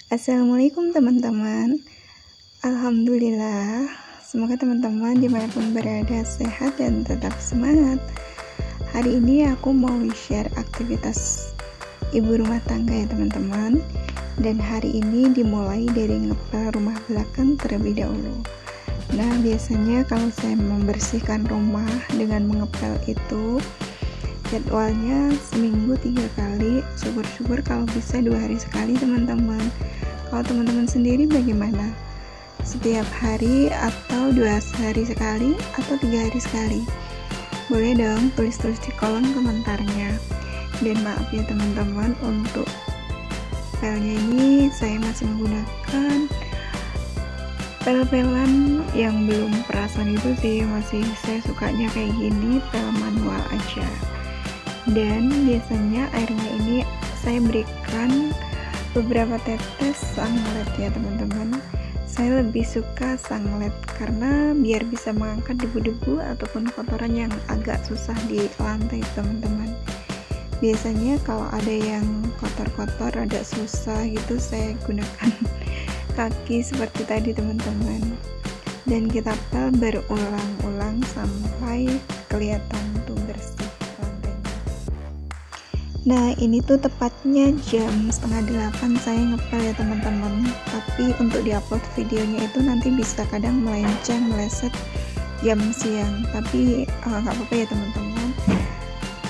Assalamualaikum teman-teman. Alhamdulillah, semoga teman-teman dimanapun berada sehat dan tetap semangat. Hari ini aku mau share aktivitas ibu rumah tangga ya teman-teman. Dan hari ini dimulai dari ngepel rumah belakang terlebih dahulu. Nah, biasanya kalau saya membersihkan rumah dengan mengepel itu jadwalnya seminggu 3 kali, syukur-syukur kalau bisa 2 hari sekali teman-teman. Kalau teman-teman sendiri bagaimana? Setiap hari atau 2 hari sekali atau 3 hari sekali? Boleh dong tulis-tulis di kolom komentarnya. Dan maaf ya teman-teman, untuk pelnya ini saya masih menggunakan pel-pelan yang belum perasan itu sih, masih saya sukanya kayak gini, pel manual aja. Dan biasanya airnya ini saya berikan beberapa tetes sunlight ya teman-teman. Saya lebih suka sunlight karena biar bisa mengangkat debu-debu ataupun kotoran yang agak susah di lantai teman-teman. Biasanya kalau ada yang kotor-kotor agak susah gitu, saya gunakan kaki seperti tadi teman-teman. Dan kita pel berulang-ulang sampai kelihatan tuh bersih. Nah, ini tuh tepatnya jam 7:30 saya ngepel ya teman-teman. Tapi untuk diupload videonya itu nanti bisa kadang meleset jam siang. Tapi nggak apa-apa ya teman-teman,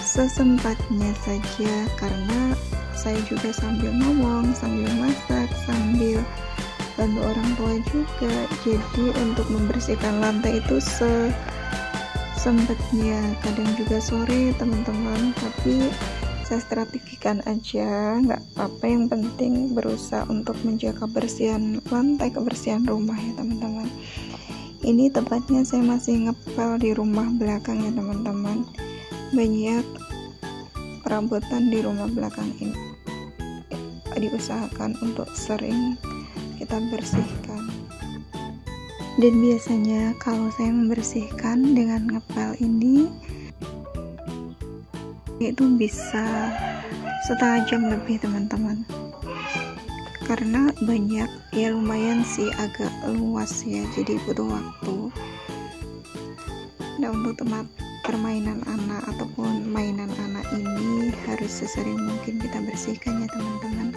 sesempatnya saja, karena saya juga sambil ngomong, sambil masak, sambil bantu orang tua juga. Jadi untuk membersihkan lantai itu sesempatnya, kadang juga sore teman-teman. Tapi saya strategikan aja, nggak apa-apa, yang penting berusaha untuk menjaga kebersihan lantai, kebersihan rumah ya teman-teman. Ini tepatnya saya masih ngepel di rumah belakang ya teman-teman. Banyak perabotan di rumah belakang ini diusahakan untuk sering kita bersihkan. Dan biasanya kalau saya membersihkan dengan ngepel ini itu bisa setengah jam lebih teman-teman, karena banyak ya, lumayan sih, agak luas ya, jadi butuh waktu. Nah, untuk tempat permainan anak ataupun mainan anak ini harus sesering mungkin kita bersihkan ya teman-teman,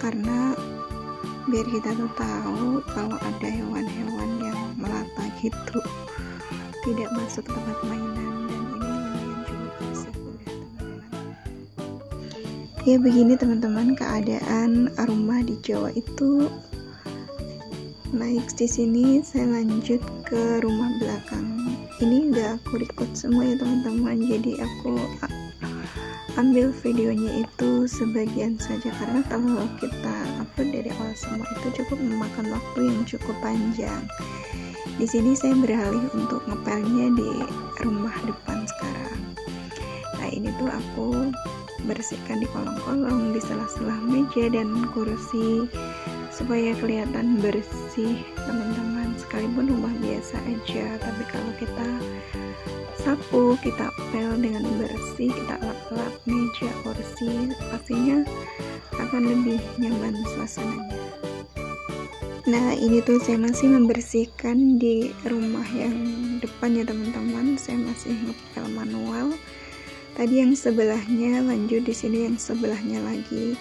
karena biar kita tuh tahu kalau ada hewan-hewan yang melata gitu tidak masuk ke tempat mainan. Ya begini teman-teman, keadaan rumah di Jawa itu. Naik di sini saya lanjut ke rumah belakang. Ini udah aku record semua ya teman-teman, jadi aku ambil videonya itu sebagian saja, karena kalau kita upload dari awal semua itu cukup memakan waktu yang cukup panjang. Di sini saya beralih untuk ngepelnya di rumah depan sekarang. Nah, ini tuh aku bersihkan di kolong-kolong, di sela-sela meja dan kursi supaya kelihatan bersih teman-teman. Sekalipun rumah biasa aja, tapi kalau kita sapu, kita pel dengan bersih, kita lap-lap meja, kursi, pastinya akan lebih nyaman suasananya. Nah, ini tuh saya masih membersihkan di rumah yang depan ya teman-teman. Saya masih ngepel manual. Tadi yang sebelahnya, lanjut di sini yang sebelahnya lagi.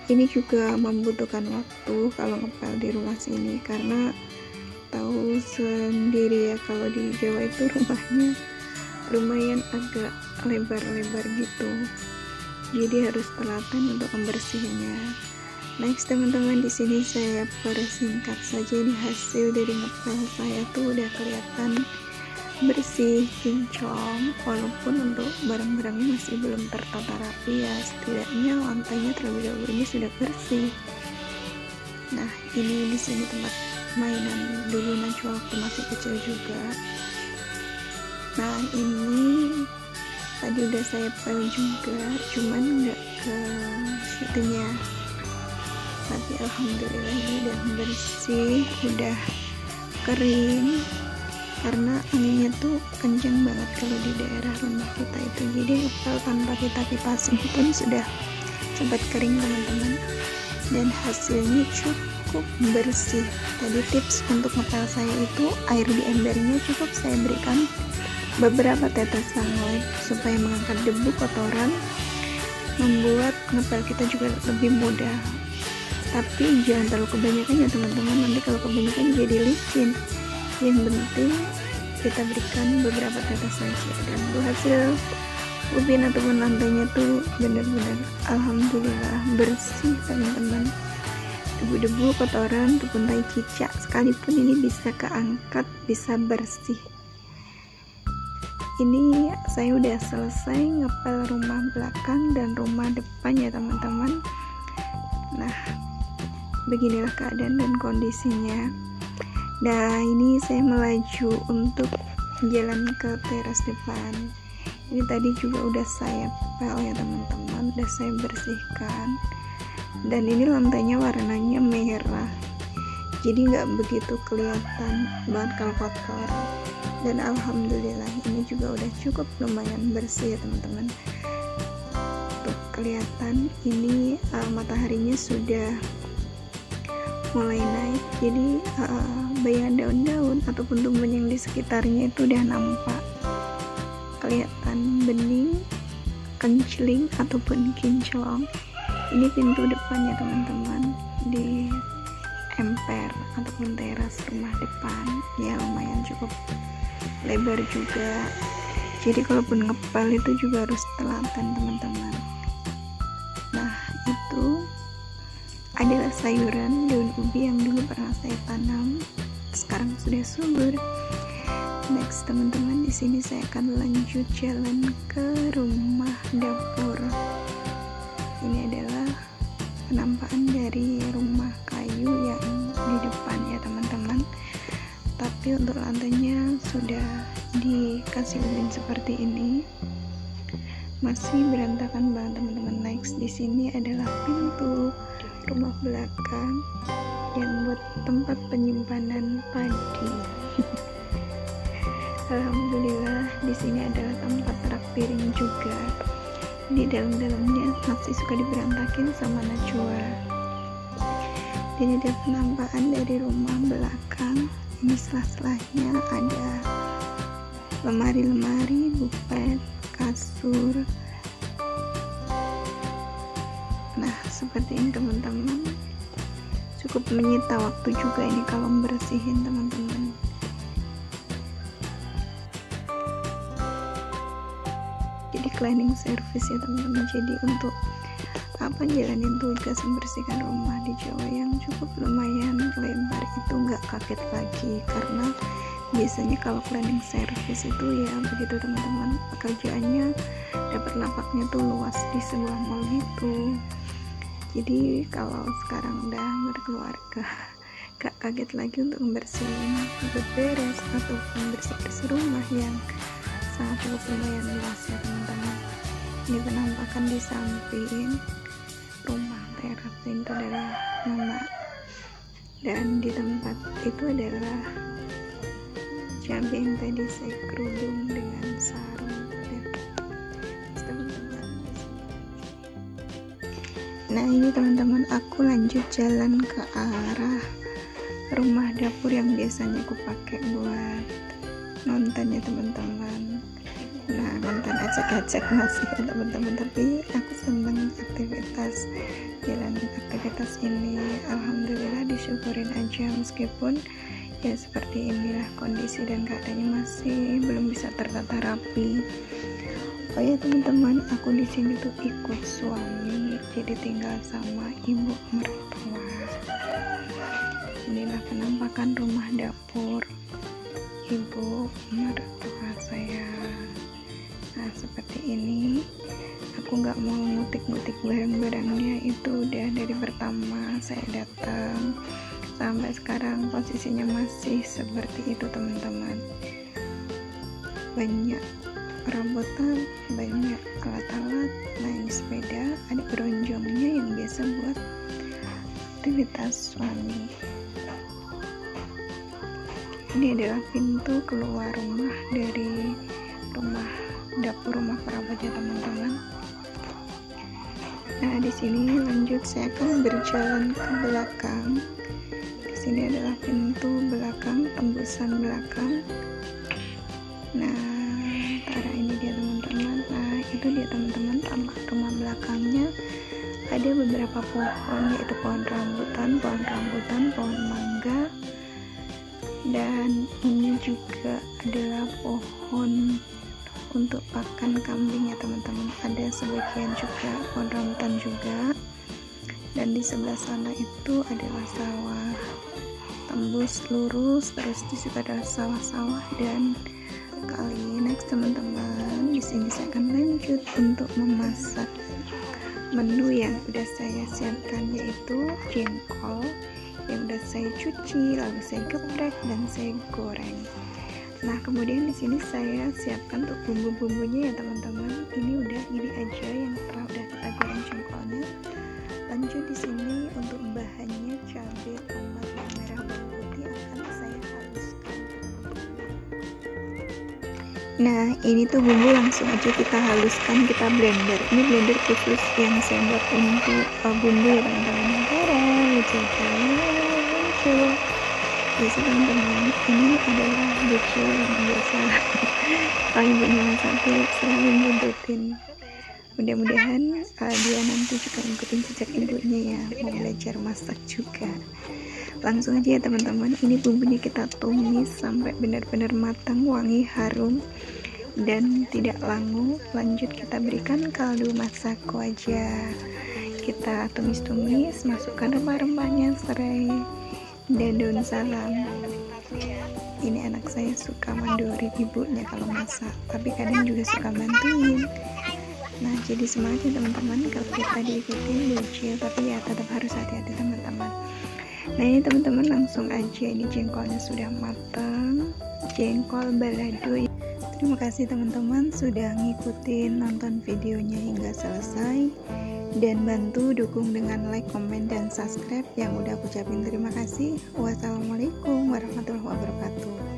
Ini juga membutuhkan waktu kalau ngepel di rumah sini, karena tahu sendiri ya kalau di Jawa itu rumahnya lumayan agak lebar-lebar gitu. Jadi harus telaten untuk membersihnya. Next teman-teman, di sini saya persingkat saja ini hasil dari ngepel saya tuh udah kelihatan bersih, kinclong, walaupun untuk barang-barangnya masih belum tertata rapi ya, setidaknya lantainya terlebih dahulu ini sudah bersih. Nah, ini di sini tempat mainan dulu Najwa waktu masih kecil juga. Nah, ini tadi udah saya pel juga, cuman nggak ke situnya. Tapi alhamdulillah ini udah bersih, udah kering. Karena anginnya tuh kenceng banget kalau di daerah rumah kita itu, jadi ngepel tanpa kita kipasin pun sudah sempat kering teman-teman. dan hasilnya cukup bersih. Tadi tips untuk ngepel saya itu air di embernya cukup saya berikan beberapa tetes sunlight supaya mengangkat debu kotoran, membuat ngepel kita juga lebih mudah. Tapi jangan terlalu kebanyakan ya teman-teman, nanti kalau kebanyakan jadi licin. Yang penting kita berikan beberapa tetes saja, dan untuk hasil ubin ataupun lantainya tuh benar-benar alhamdulillah bersih teman-teman. Debu-debu kotoran ataupun tai cicak sekalipun ini bisa keangkat, bisa bersih. Ini saya udah selesai ngepel rumah belakang dan rumah depan ya teman-teman. Nah, beginilah keadaan dan kondisinya. Nah, ini saya melaju untuk jalan ke teras depan. Ini tadi juga udah saya pel ya teman-teman, udah saya bersihkan. Dan ini lantainya warnanya merah, jadi nggak begitu kelihatan banget kalau kotor. Dan alhamdulillah ini juga udah cukup lumayan bersih ya teman-teman. Tuh kelihatan ini mataharinya sudah mulai naik, jadi bayangan daun-daun ataupun tumbuhan yang di sekitarnya itu udah nampak, kelihatan bening, kenceling ataupun kinclong. Ini pintu depan ya teman-teman, di emper ataupun teras rumah depan ya, lumayan cukup lebar juga. Jadi kalaupun ngepel itu juga harus telaten teman-teman. Nah, itu adalah sayuran daun ubi yang dulu pernah saya tanam, sekarang sudah subur. Next teman-teman, di sini saya akan lanjut jalan ke rumah dapur. Ini adalah penampakan dari rumah kayu yang di depan ya teman-teman. Tapi untuk lantainya sudah dikasih ubin seperti ini, masih berantakan banget teman-teman. Next, di sini adalah pintu rumah belakang yang buat tempat penyimpanan padi. Alhamdulillah di sini adalah tempat rak piring juga. Di dalam-dalamnya masih suka diberantakin sama Najwa. Ini ada penampakan dari rumah belakang. Ini sela-selanya ada lemari-lemari, bufet, kasur. Nah, seperti ini teman-teman. Cukup menyita waktu juga ini kalau membersihin teman-teman. Jadi cleaning service ya teman-teman. Jadi untuk jalanin tugas membersihkan rumah di Jawa yang cukup lumayan lebar itu nggak kaget lagi, karena biasanya kalau cleaning service itu ya begitu teman-teman, pekerjaannya dapat lapaknya tuh luas di sebuah mall gitu. Jadi kalau sekarang udah berkeluarga gak kaget lagi untuk membersihin beberes atau bersih-bersih rumah yang sangat cukup lumayan luas ya teman-teman. Ini penampakan di samping rumah teras itu adalah mama, dan di tempat itu adalah cabai yang tadi saya kerudung dengan sarung dan teman-teman. Nah ini teman-teman, aku lanjut jalan ke arah rumah dapur yang biasanya aku pakai buat nonton ya teman-teman. Nah, nonton acak-acak masih ya teman-teman, tapi aku seneng aktivitas jalan aktivitas ini. Alhamdulillah disyukurin aja, meskipun ya seperti inilah kondisi dan keadaannya masih belum bisa tertata rapi. Oh ya teman-teman, aku di sini tuh ikut suami, jadi tinggal sama ibu mertua. Inilah penampakan rumah dapur ibu mertua saya. Nah seperti ini, aku nggak mau ngutik-ngutik barang-barangnya, itu udah dari pertama saya datang sampai sekarang posisinya masih seperti itu teman-teman. Banyak perabotan, banyak alat-alat. Nah ini sepeda, ada beronjongnya yang biasa buat aktivitas suami. Ini adalah pintu keluar rumah dari rumah dapur rumah perabot ya teman-teman. Nah, di sini lanjut saya akan berjalan ke belakang. Di sini adalah pintu belakang, tembusan belakang. Nah, arah ini dia teman-teman. Nah, itu dia teman-teman, tampak rumah belakangnya ada beberapa pohon, yaitu pohon rambutan, pohon mangga, dan ini juga adalah pohon untuk pakan kambing ya teman-teman. Ada sebagian juga pohon rambutan juga, dan di sebelah sana itu adalah sawah, tembus lurus, terus di situ adalah sawah-sawah dan kali. Next teman-teman, di sini saya akan lanjut untuk memasak menu yang udah saya siapkan, yaitu jengkol yang udah saya cuci, lalu saya geprek dan saya goreng. Nah, kemudian di sini saya siapkan untuk bumbu-bumbunya ya teman-teman. Ini udah gini aja yang setelah udah kita goreng jengkolnya. Lanjut di sini untuk bahannya cabai, tomat, bawang merah, bawang putih akan saya haluskan. Nah, ini tuh bumbu langsung aja kita haluskan, kita blender. Ini blender khusus yang saya buat untuk bumbu ya teman-teman. Lucu. Biasa teman-teman, ini adalah buku yang biasa kalau ibunya masak tuh selalu nyebutin. Mudah-mudahan dia nanti juga ngikutin jejak ibunya ya, mau belajar masak juga. Langsung aja ya teman-teman, ini bumbunya kita tumis sampai benar-benar matang, wangi, harum dan tidak langu. Lanjut kita berikan kaldu masako aja, kita tumis-tumis, masukkan rempah-rempahnya, serai dan daun salam. Ini anak saya suka mandori ibunya kalau masak, tapi kadang juga suka bantuin. Nah, jadi semangat ya teman-teman, kalau kita diikutin bocil, tapi ya tetap harus hati-hati teman-teman. Nah, ini teman-teman langsung aja, ini jengkolnya sudah matang, jengkol balado. Terima kasih teman-teman sudah ngikutin nonton videonya hingga selesai, dan bantu dukung dengan like, komen, dan subscribe. Yang udah aku ucapin terima kasih. Wassalamualaikum warahmatullahi wabarakatuh.